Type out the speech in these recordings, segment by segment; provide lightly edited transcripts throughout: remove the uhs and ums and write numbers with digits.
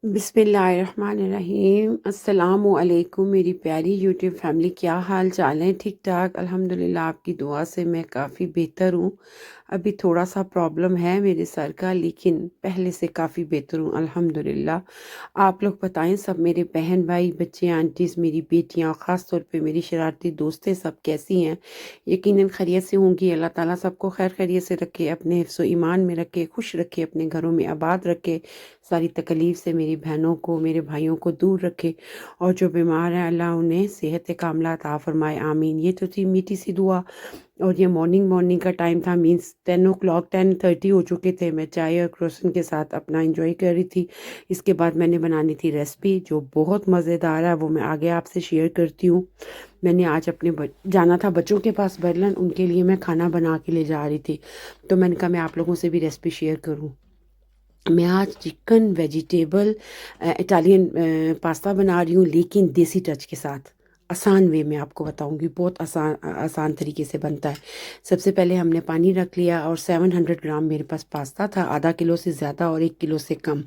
बिस्मिल्लाहिर्रहमानिर्रहीम। अस्सलामु अलैकुम मेरी प्यारी यूट्यूब फैमिली, क्या हाल चाल है? ठीक ठाक अल्हम्दुलिल्लाह, आपकी दुआ से मैं काफ़ी बेहतर हूँ। अभी थोड़ा सा प्रॉब्लम है मेरे सर का, लेकिन पहले से काफ़ी बेहतर हूँ अल्हम्दुलिल्लाह। आप लोग बताएं, सब मेरे बहन भाई, बच्चे, आंटीज़, मेरी बेटियाँ और ख़ास तौर पे मेरी शरारती दोस्तें सब कैसी हैं? यकीनन खैरियत से होंगी। अल्लाह ताला सबको खैर खैरियत से रखे, अपने हिफ्ज़ ईमान में रखे, खुश रखे, अपने घरों में आबाद रखे, सारी तकलीफ़ से मेरी बहनों को, मेरे भाइयों को दूर रखे, और जो बीमार हैं अल्लाह उन्हें सेहत कामला अता फ़रमाए, आमीन। ये तो थी मीठी सी दुआ। और ये मॉर्निंग मॉर्निंग का टाइम था, मीन्स 10 o'clock 10:30 हो चुके थे। मैं चाय और क्रोसन के साथ अपना इंजॉय कर रही थी। इसके बाद मैंने बनानी थी रेसिपी जो बहुत मज़ेदार है, वो मैं आगे आपसे शेयर करती हूँ। मैंने आज अपने जाना था बच्चों के पास बर्लन, उनके लिए मैं खाना बना के ले जा रही थी, तो मैंने कहा मैं आप लोगों से भी रेसिपी शेयर करूँ। मैं आज चिकन वेजिटेबल इटालियन पास्ता बना रही हूँ, लेकिन देसी टच के साथ। आसान वे में आपको बताऊंगी, बहुत आसान तरीके से बनता है। सबसे पहले हमने पानी रख लिया और 700 ग्राम मेरे पास पास्ता था, आधा किलो से ज़्यादा और 1 किलो से कम।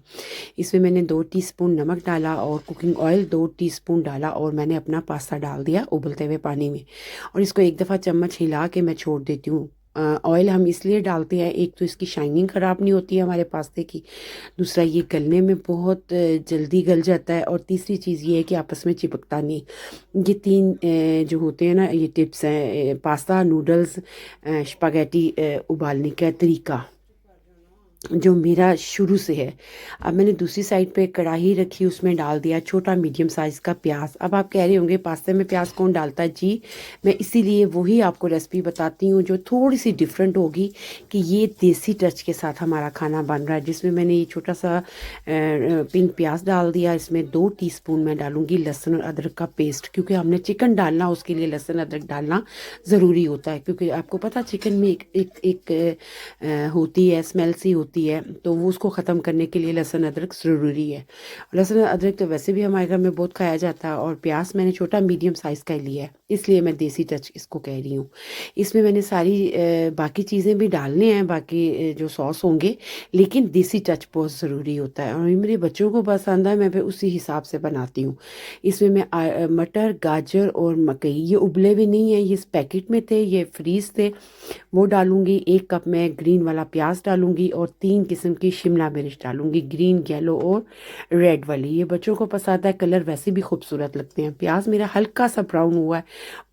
इसमें मैंने 2 टीस्पून नमक डाला और कुकिंग ऑयल 2 टीस्पून डाला, और मैंने अपना पास्ता डाल दिया उबलते हुए पानी में, और इसको एक दफ़ा चम्मच हिला के मैं छोड़ देती हूँ। ऑयल हम इसलिए डालते हैं, एक तो इसकी शाइनिंग ख़राब नहीं होती है हमारे पास्ते की, दूसरा ये गलने में बहुत जल्दी गल जाता है, और तीसरी चीज़ ये है कि आपस में चिपकता नहीं। ये तीन जो होते हैं ना, ये टिप्स हैं पास्ता, नूडल्स, स्पैगेटी उबालने का तरीका जो मेरा शुरू से है। अब मैंने दूसरी साइड पे कढ़ाई रखी, उसमें डाल दिया छोटा मीडियम साइज़ का प्याज। अब आप कह रहे होंगे पास्ते में प्याज कौन डालता है? जी, मैं इसीलिए वही आपको रेसिपी बताती हूँ जो थोड़ी सी डिफरेंट होगी, कि ये देसी टच के साथ हमारा खाना बन रहा है। जिसमें मैंने ये छोटा सा पिंक प्याज डाल दिया। इसमें 2 टीस्पून मैं डालूंगी लहसुन और अदरक का पेस्ट, क्योंकि हमने चिकन डालना, उसके लिए लहसुन अदरक डालना ज़रूरी होता है, क्योंकि आपको पता चिकन में एक होती है, स्मेल सी होती है, तो वो उसको ख़त्म करने के लिए लहसुन अदरक ज़रूरी है। लहसुन अदरक तो वैसे भी हमारे घर में बहुत खाया जाता है, और प्याज मैंने छोटा मीडियम साइज़ का लिया है, इसलिए मैं देसी टच इसको कह रही हूँ। इसमें मैंने सारी बाकी चीज़ें भी डालने हैं, बाकी जो सॉस होंगे, लेकिन देसी टच बहुत ज़रूरी होता है, और ये मेरे बच्चों को पसंद है, मैं फिर उसी हिसाब से बनाती हूँ। इसमें मैं मटर, गाजर और मकई, ये उबले हुए नहीं है, ये पैकेट में थे, ये फ्रीज थे, वो डालूंगी। 1 कप मैं ग्रीन वाला प्याज डालूंगी, और 3 किस्म की शिमला मिर्च डालूंगी, ग्रीन, येलो और रेड वाली। ये बच्चों को पसंद है, कलर वैसे भी खूबसूरत लगते हैं। प्याज मेरा हल्का सा ब्राउन हुआ है,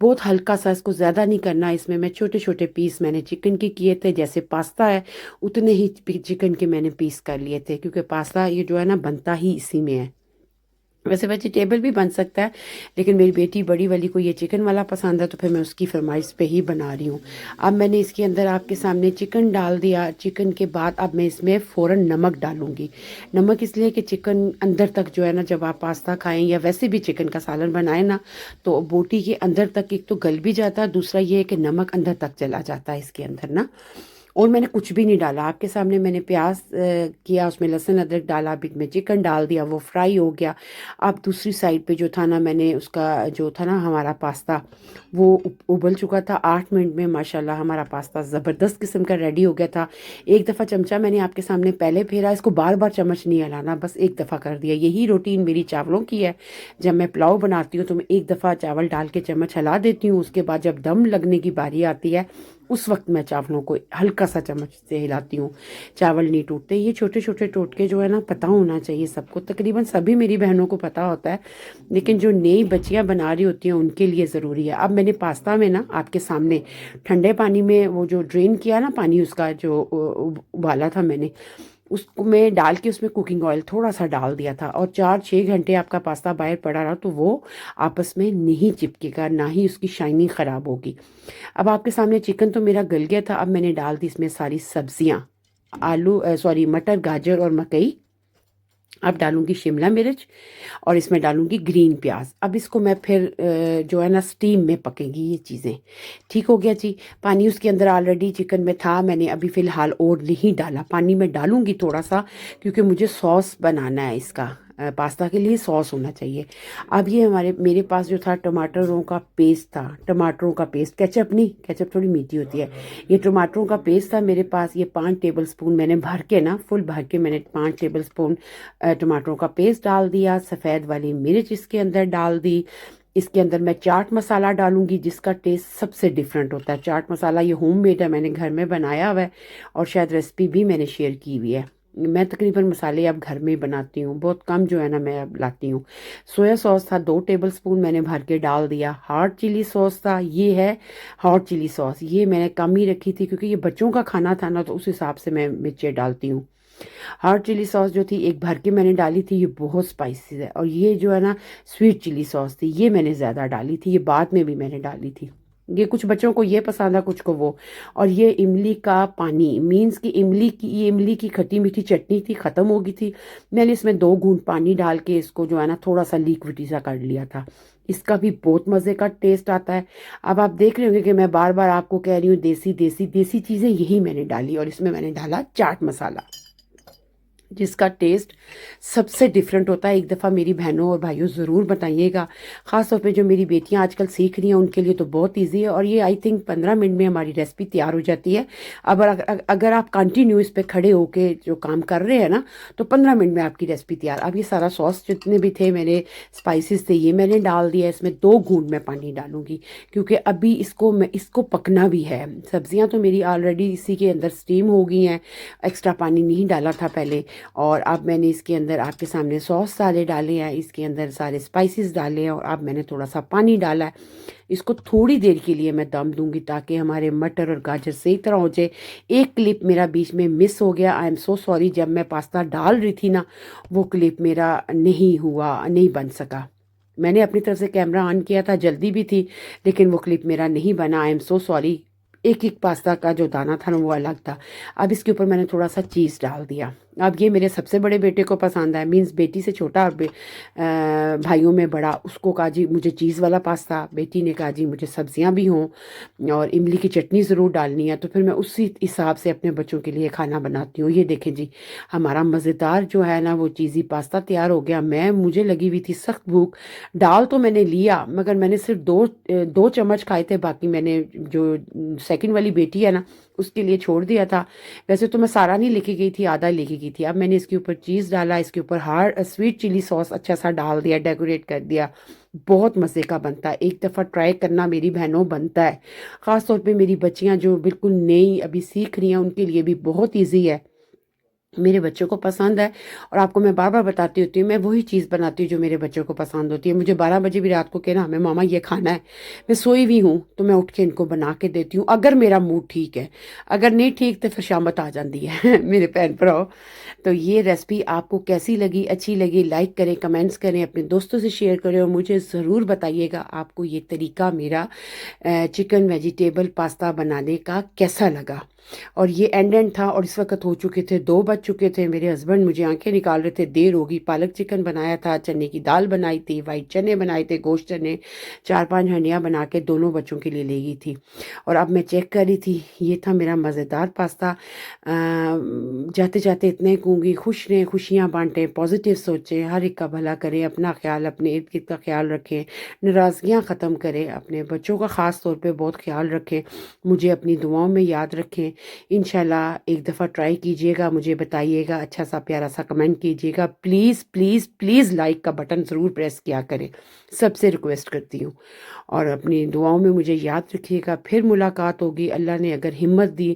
बहुत हल्का सा, इसको ज़्यादा नहीं करना। इसमें मैं छोटे छोटे पीस मैंने चिकन के किए थे, जैसे पास्ता है उतने ही चिकन के मैंने पीस कर लिए थे, क्योंकि पास्ता ये जो है ना बनता ही इसी में है। वैसे वेजिटेबल भी बन सकता है, लेकिन मेरी बेटी बड़ी वाली को ये चिकन वाला पसंद है, तो फिर मैं उसकी फरमाइश पे ही बना रही हूँ। अब मैंने इसके अंदर आपके सामने चिकन डाल दिया। चिकन के बाद अब मैं इसमें फ़ौरन नमक डालूँगी। नमक इसलिए कि चिकन अंदर तक जो है ना, जब आप पास्ता खाएं या वैसे भी चिकन का सालन बनाएं ना, तो बोटी के अंदर तक एक तो गल भी जाता है, दूसरा ये है कि नमक अंदर तक चला जाता है इसके अंदर ना। और मैंने कुछ भी नहीं डाला, आपके सामने मैंने प्याज किया, उसमें लहसुन अदरक डाला, बीच में चिकन डाल दिया, वो फ्राई हो गया। अब दूसरी साइड पे जो था ना, मैंने उसका जो था ना हमारा पास्ता, वो उबल चुका था 8 मिनट में। माशाल्लाह हमारा पास्ता ज़बरदस्त किस्म का रेडी हो गया था। एक दफ़ा चमचा मैंने आपके सामने पहले फेरा, इसको बार बार चम्मच नहीं हिलाना, बस एक दफ़ा कर दिया। यही रूटीन मेरी चावलों की है। जब मैं पुलाव बनाती हूँ तो मैं एक दफ़ा चावल डाल के चम्मच हिला देती हूँ, उसके बाद जब दम लगने की बारी आती है, उस वक्त मैं चावलों को हल्का सा चम्मच से हिलाती हूँ, चावल नहीं टूटते। ये छोटे छोटे टोटके जो है ना, पता होना चाहिए सबको, तकरीबन सभी मेरी बहनों को पता होता है, लेकिन जो नई बच्चियाँ बना रही होती हैं उनके लिए ज़रूरी है। अब मैंने पास्ता में ना आपके सामने ठंडे पानी में वो जो ड्रेन किया ना पानी, उसका जो उबाला था मैंने, उसको मैं डाल के उसमें कुकिंग ऑयल थोड़ा सा डाल दिया था, और 4-6 घंटे आपका पास्ता बाहर पड़ा रहा, तो वो आपस में नहीं चिपकेगा, ना ही उसकी शाइनिंग ख़राब होगी। अब आपके सामने चिकन तो मेरा गल गया था। अब मैंने डाल दी इसमें सारी सब्जियां, आलू सॉरी मटर, गाजर और मकई। अब डालूंगी शिमला मिर्च, और इसमें डालूंगी ग्रीन प्याज। अब इसको मैं फिर जो है ना स्टीम में पकेगी ये चीज़ें। ठीक हो गया जी। पानी उसके अंदर ऑलरेडी चिकन में था, मैंने अभी फ़िलहाल और नहीं डाला। पानी में डालूंगी थोड़ा सा, क्योंकि मुझे सॉस बनाना है इसका, पास्ता के लिए सॉस होना चाहिए। अब ये मेरे पास जो था टमाटरों का पेस्ट था, टमाटरों का पेस्ट, केचप नहीं, केचप थोड़ी मीठी होती है। ये टमाटरों का पेस्ट था मेरे पास। ये 5 टेबल स्पून मैंने भर के ना, फुल भर के मैंने 5 टेबल स्पून टमाटरों का पेस्ट डाल दिया। सफ़ेद वाली मिर्च इसके अंदर डाल दी। इसके अंदर मैं चाट मसाला डालूंगी, जिसका टेस्ट सबसे डिफरेंट होता है। चाट मसाला ये होममेड है, मैंने घर में बनाया हुआ है और शायद रेसिपी भी मैंने शेयर की हुई है। मैं तकरीबन मसाले अब घर में ही बनाती हूँ, बहुत कम जो है ना मैं अब लाती हूँ। सोया सॉस था 2 टेबल स्पून, मैंने भर के डाल दिया। हॉट चिली सॉस था, ये है हॉट चिली सॉस, ये मैंने कम ही रखी थी क्योंकि ये बच्चों का खाना था ना, तो उस हिसाब से मैं मिर्चें डालती हूँ। हॉट चिली सॉस जो थी एक भर के मैंने डाली थी, ये बहुत स्पाइसी है। और ये जो है ना स्वीट चिली सॉस थी, ये मैंने ज़्यादा डाली थी, ये बाद में भी मैंने डाली थी। ये कुछ बच्चों को ये पसंद है, कुछ को वो। और ये इमली का पानी, मीन्स कि इमली की खट्टी मीठी चटनी थी, ख़त्म हो गई थी। मैंने इसमें 2 घूंट पानी डाल के इसको जो है ना थोड़ा सा लिक्विडी सा कर लिया था। इसका भी बहुत मज़े का टेस्ट आता है। अब आप देख रहे होंगे कि मैं बार बार आपको कह रही हूँ देसी देसी देसी चीज़ें यही मैंने डाली। और इसमें मैंने डाला चाट मसाला, जिसका टेस्ट सबसे डिफरेंट होता है। एक दफ़ा मेरी बहनों और भाइयों ज़रूर बताइएगा, ख़ास तौर पे जो मेरी बेटियां आजकल सीख रही हैं उनके लिए तो बहुत इजी है। और ये आई थिंक 15 मिनट में हमारी रेसिपी तैयार हो जाती है। अब अगर आप कंटिन्यू इस पर खड़े होके जो काम कर रहे हैं ना, तो 15 मिनट में आपकी रेसिपी तैयार। अब ये सारा सॉस जितने भी थे मेरे स्पाइसेस थे, ये मैंने डाल दिया। इसमें 2 घूंट मैं पानी डालूंगी क्योंकि अभी इसको पकना भी है। सब्जियाँ तो मेरी ऑलरेडी इसी के अंदर स्टीम हो गई हैं, एक्स्ट्रा पानी नहीं डाला था पहले। और अब मैंने इसके अंदर आपके सामने सॉस सारे डाले हैं, इसके अंदर सारे स्पाइसेस डाले हैं और अब मैंने थोड़ा सा पानी डाला है। इसको थोड़ी देर के लिए मैं दम दूंगी ताकि हमारे मटर और गाजर सही तरह हो जाए। एक क्लिप मेरा बीच में मिस हो गया, आई एम सो सॉरी। जब मैं पास्ता डाल रही थी ना, वो क्लिप मेरा नहीं हुआ, नहीं बन सका। मैंने अपनी तरफ से कैमरा ऑन किया था, जल्दी भी थी, लेकिन वो क्लिप मेरा नहीं बना। I am so sorry. एक एक पास्ता का जो दाना था ना वो अलग था। अब इसके ऊपर मैंने थोड़ा सा चीज़ डाल दिया। अब ये मेरे सबसे बड़े बेटे को पसंद है, मीन्स बेटी से छोटा भाइयों में बड़ा, उसको कहा जी मुझे चीज़ वाला पास्ता, बेटी ने कहा जी मुझे सब्जियां भी हों और इमली की चटनी ज़रूर डालनी है। तो फिर मैं उसी हिसाब से अपने बच्चों के लिए खाना बनाती हूँ। ये देखें जी, हमारा मज़ेदार जो है ना वो चीज़ी पास्ता तैयार हो गया। मुझे लगी हुई थी सख्त भूख। दाल तो मैंने लिया मगर मैंने सिर्फ दो चम्मच खाए थे, बाकी मैंने जो सेकंड वाली बेटी है ना उसके लिए छोड़ दिया था। वैसे तो मैं सारा नहीं लेके गई थी, आधा लेके गई थी। अब मैंने इसके ऊपर चीज़ डाला, इसके ऊपर स्वीट चिली सॉस अच्छा सा डाल दिया, डेकोरेट कर दिया। बहुत मज़े का बनता है, एक दफ़ा ट्राई करना मेरी बहनों, बनता है। ख़ास तौर पे मेरी बच्चियां जो बिल्कुल नई अभी सीख रही हैं उनके लिए भी बहुत ईजी है, मेरे बच्चों को पसंद है। और आपको मैं बार बार बताती होती हूँ, मैं वही चीज़ बनाती हूँ जो मेरे बच्चों को पसंद होती है। मुझे 12 बजे भी रात को कहना हमें मामा ये खाना है, मैं सोई हुई हूँ तो मैं उठ के इनको बना के देती हूँ, अगर मेरा मूड ठीक है। अगर नहीं ठीक तो फिर शामत आ जाती है मेरे बहन भराओ। तो ये रेसिपी आपको कैसी लगी, अच्छी लगी, लाइक करें, कमेंट्स करें, अपने दोस्तों से शेयर करें और मुझे ज़रूर बताइएगा आपको ये तरीका मेरा चिकन वेजिटेबल पास्ता बनाने का कैसा लगा। और ये एंड था और इस वक्त हो चुके थे 2 बज चुके थे। मेरे हस्बैंड मुझे आंखें निकाल रहे थे, देर होगी। पालक चिकन बनाया था, चने की दाल बनाई थी, वाइट चने बनाए थे, गोश्त चने, 4-5 हंडियाँ बना के दोनों बच्चों के लिए ले गई थी। और अब मैं चेक कर रही थी, ये था मेरा मज़ेदार पास्ता। जाते जाते इतने कहूँगी, खुश रहें, खुशियाँ बांटें, पॉजिटिव सोचें, हर एक का भला करें, अपना ख्याल, अपने इर्द गिर्द का ख्याल रखें, नाराज़गियाँ ख़त्म करें, अपने बच्चों का ख़ास तौर पे बहुत ख्याल रखें, मुझे अपनी दुआओं में याद रखें। इंशाल्लाह एक दफ़ा ट्राई कीजिएगा, मुझे बताइएगा, अच्छा सा प्यारा सा कमेंट कीजिएगा। प्लीज़ प्लीज़ प्लीज़ लाइक का बटन ज़रूर प्रेस किया करें, सबसे रिक्वेस्ट करती हूँ। और अपनी दुआओं में मुझे याद रखिएगा। फिर मुलाकात होगी, अल्लाह ने अगर हिम्मत दी,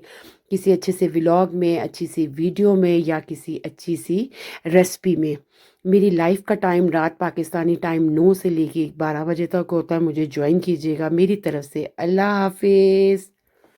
किसी अच्छे से व्लॉग में, अच्छी सी वीडियो में या किसी अच्छी सी रेसिपी में। मेरी लाइफ का टाइम रात पाकिस्तानी टाइम 9 से लेके 12 बजे तक होता है, मुझे ज्वाइन कीजिएगा। मेरी तरफ से अल्लाह हाफिज़।